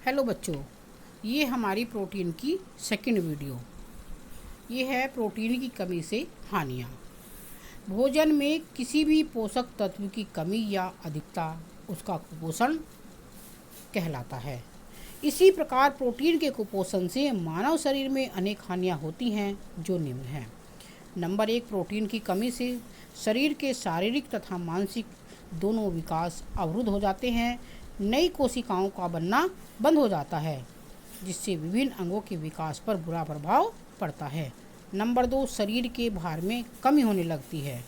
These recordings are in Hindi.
हेलो बच्चों, ये हमारी प्रोटीन की सेकंड वीडियो। ये है प्रोटीन की कमी से हानियाँ। भोजन में किसी भी पोषक तत्व की कमी या अधिकता उसका कुपोषण कहलाता है। इसी प्रकार प्रोटीन के कुपोषण से मानव शरीर में अनेक हानियाँ होती हैं जो निम्न हैं। नंबर 1, प्रोटीन की कमी से शरीर के शारीरिक तथा मानसिक दोनों विकास अवरुद्ध हो जाते हैं। नई कोशिकाओं का बनना बंद हो जाता है, जिससे विभिन्न अंगों के विकास पर बुरा प्रभाव पड़ता है। नंबर 2, शरीर के भार में कमी होने लगती है।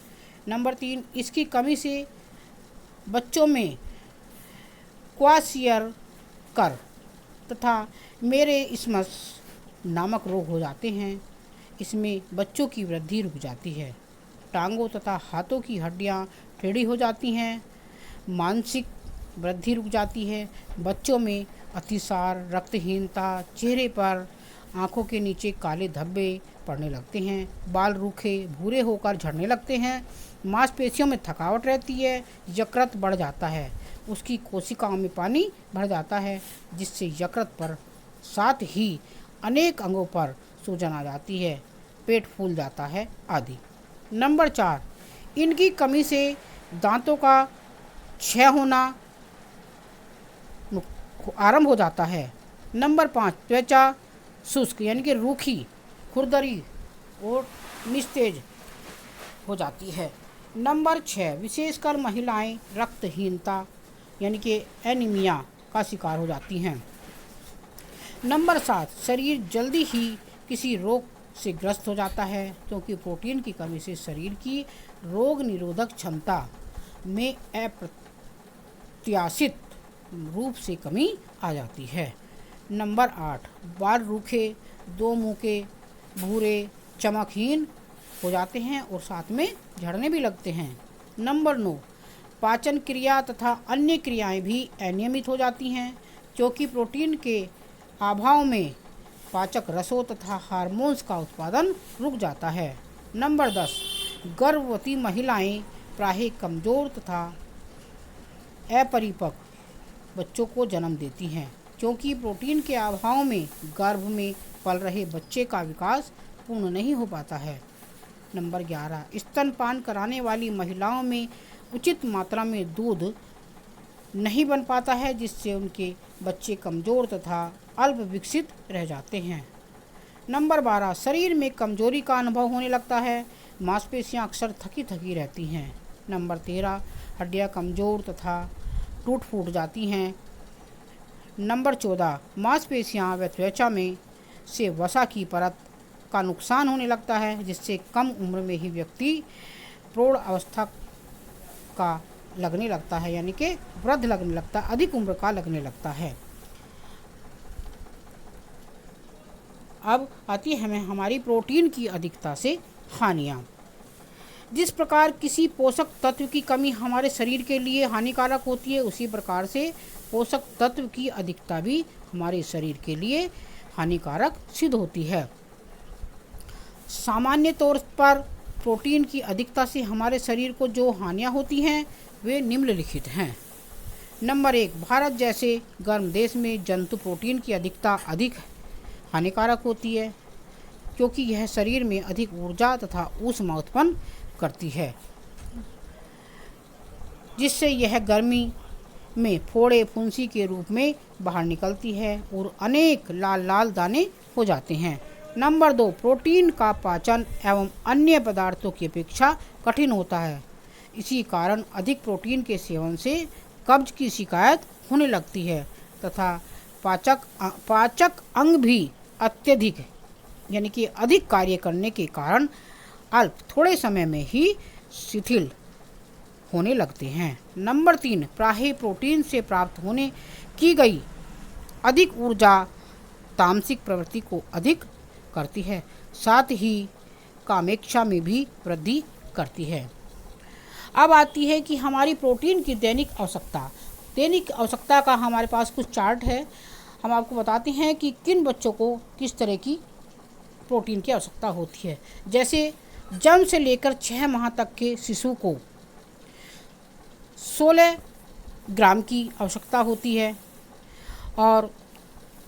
नंबर 3, इसकी कमी से बच्चों में क्वाशियरकर तथा मेरेस्मस नामक रोग हो जाते हैं। इसमें बच्चों की वृद्धि रुक जाती है। टांगों तथा हाथों की हड्डियां टेढ़ी हो जाती हैं। मानसिक वृद्धि रुक जाती है। बच्चों में अतिसार, रक्तहीनता, चेहरे पर आँखों के नीचे काले धब्बे पड़ने लगते हैं। बाल रूखे भूरे होकर झड़ने लगते हैं। मांसपेशियों में थकावट रहती है। यकृत बढ़ जाता है। उसकी कोशिकाओं में पानी भर जाता है, जिससे यकृत पर साथ ही अनेक अंगों पर सूजन आ जाती है, पेट फूल जाता है आदि। नंबर 4, इनकी कमी से दांतों का क्षय होना आरंभ हो जाता है। नंबर 5, त्वचा शुष्क यानी कि रूखी, खुरदरी और निस्तेज हो जाती है। नंबर 6, विशेषकर महिलाएं रक्तहीनता यानी कि एनीमिया का शिकार हो जाती हैं। नंबर 7, शरीर जल्दी ही किसी रोग से ग्रस्त हो जाता है, क्योंकि प्रोटीन की कमी से शरीर की रोग निरोधक क्षमता में अप्रत्याशित रूप से कमी आ जाती है। नंबर 8, बाल रूखे, दो मुँह भूरे, चमकहीन हो जाते हैं और साथ में झड़ने भी लगते हैं। नंबर 9, पाचन क्रिया तथा अन्य क्रियाएं भी अनियमित हो जाती हैं, क्योंकि प्रोटीन के अभाव में पाचक रसों तथा हार्मोन्स का उत्पादन रुक जाता है। नंबर 10, गर्भवती महिलाएं प्रायः कमज़ोर तथा अपरिपक्व बच्चों को जन्म देती हैं, क्योंकि प्रोटीन के अभाव में गर्भ में पल रहे बच्चे का विकास पूर्ण नहीं हो पाता है। नंबर 11, स्तनपान कराने वाली महिलाओं में उचित मात्रा में दूध नहीं बन पाता है, जिससे उनके बच्चे कमज़ोर तथा अल्प विकसित रह जाते हैं। नंबर 12, शरीर में कमजोरी का अनुभव होने लगता है। मांसपेशियां अक्सर थकी थकी रहती हैं। नंबर 13, हड्डियां कमज़ोर तथा टूट फूट जाती हैं। नंबर 14, मांसपेशियां व त्वचा में से वसा की परत का नुकसान होने लगता है, जिससे कम उम्र में ही व्यक्ति प्रौढ़ अवस्था का लगने लगता है, यानी कि वृद्ध लगने लगता है, अधिक उम्र का लगने लगता है। अब आती है हमें हमारी प्रोटीन की अधिकता से हानियाँ। जिस प्रकार किसी पोषक तत्व की कमी हमारे शरीर के लिए हानिकारक होती है, उसी प्रकार से पोषक तत्व की अधिकता भी हमारे शरीर के लिए हानिकारक सिद्ध होती है। सामान्य तौर पर प्रोटीन की अधिकता से हमारे शरीर को जो हानियाँ होती हैं वे निम्नलिखित हैं। नंबर 1, भारत जैसे गर्म देश में जंतु प्रोटीन की अधिकता अधिक हानिकारक होती है, क्योंकि यह शरीर में अधिक ऊर्जा तथा ऊष्मा उत्पन्न करती है, जिससे यह गर्मी में फोड़े फुंसी के रूप में बाहर निकलती है और अनेक लाल लाल दाने हो जाते हैं। नंबर 2, प्रोटीन का पाचन एवं अन्य पदार्थों की अपेक्षा कठिन होता है। इसी कारण अधिक प्रोटीन के सेवन से कब्ज की शिकायत होने लगती है तथा पाचक अंग भी अत्यधिक यानी कि अधिक कार्य करने के कारण थोड़े समय में ही शिथिल होने लगते हैं। नंबर 3, प्रायः प्रोटीन से प्राप्त होने की गई अधिक ऊर्जा तामसिक प्रवृत्ति को अधिक करती है, साथ ही कामेच्छा में भी वृद्धि करती है। अब आती है कि हमारी प्रोटीन की दैनिक आवश्यकता का हमारे पास कुछ चार्ट है। हम आपको बताते हैं कि किन बच्चों को किस तरह की प्रोटीन की आवश्यकता होती है। जैसे जन्म से लेकर 6 माह तक के शिशु को 16 ग्राम की आवश्यकता होती है और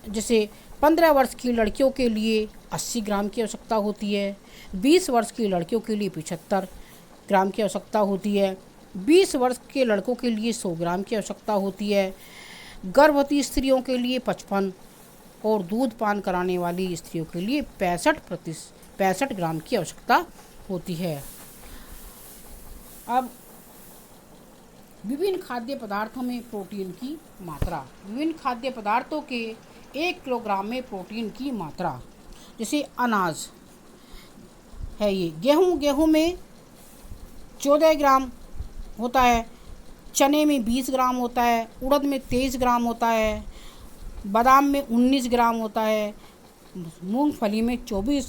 जैसे 15 वर्ष की लड़कियों के लिए 80 ग्राम की आवश्यकता होती है, 20 वर्ष की लड़कियों के लिए 75 ग्राम की आवश्यकता होती है, 20 वर्ष के लड़कों के लिए 100 ग्राम की आवश्यकता होती है, गर्भवती स्त्रियों के लिए 55 और दूध पान कराने वाली स्त्रियों के लिए 65 ग्राम की आवश्यकता होती है। अब विभिन्न खाद्य पदार्थों में प्रोटीन की मात्रा। विभिन्न खाद्य पदार्थों के 1 किलोग्राम में प्रोटीन की मात्रा, जैसे अनाज है ये गेहूँ में 14 ग्राम होता है, चने में 20 ग्राम होता है, उड़द में 23 ग्राम होता है, बादाम में 19 ग्राम होता है, मूंगफली में 24,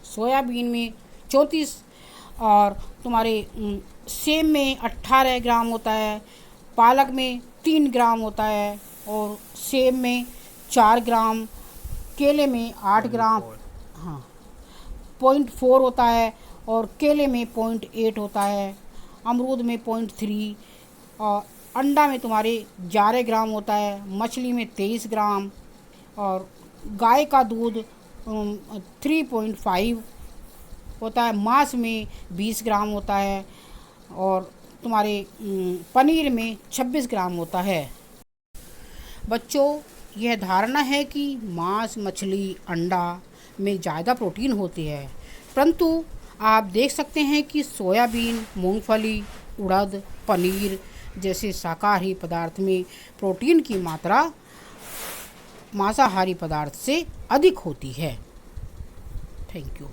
सोयाबीन में 34 और तुम्हारे सेम में 18 ग्राम होता है, पालक में 3 ग्राम होता है और सेब में 4 ग्राम, केले में 8 ग्राम, हाँ 0.4 होता है और केले में 0.8 होता है, अमरूद में 0.3 और अंडा में तुम्हारे 11 ग्राम होता है, मछली में 23 ग्राम और गाय का दूध 3.5 होता है, मांस में 20 ग्राम होता है और तुम्हारे पनीर में 26 ग्राम होता है। बच्चों, यह धारणा है कि मांस, मछली, अंडा में ज़्यादा प्रोटीन होती है, परंतु आप देख सकते हैं कि सोयाबीन, मूंगफली, उड़द, पनीर जैसे शाकाहारी पदार्थ में प्रोटीन की मात्रा मांसाहारी पदार्थ से अधिक होती है। Thank you.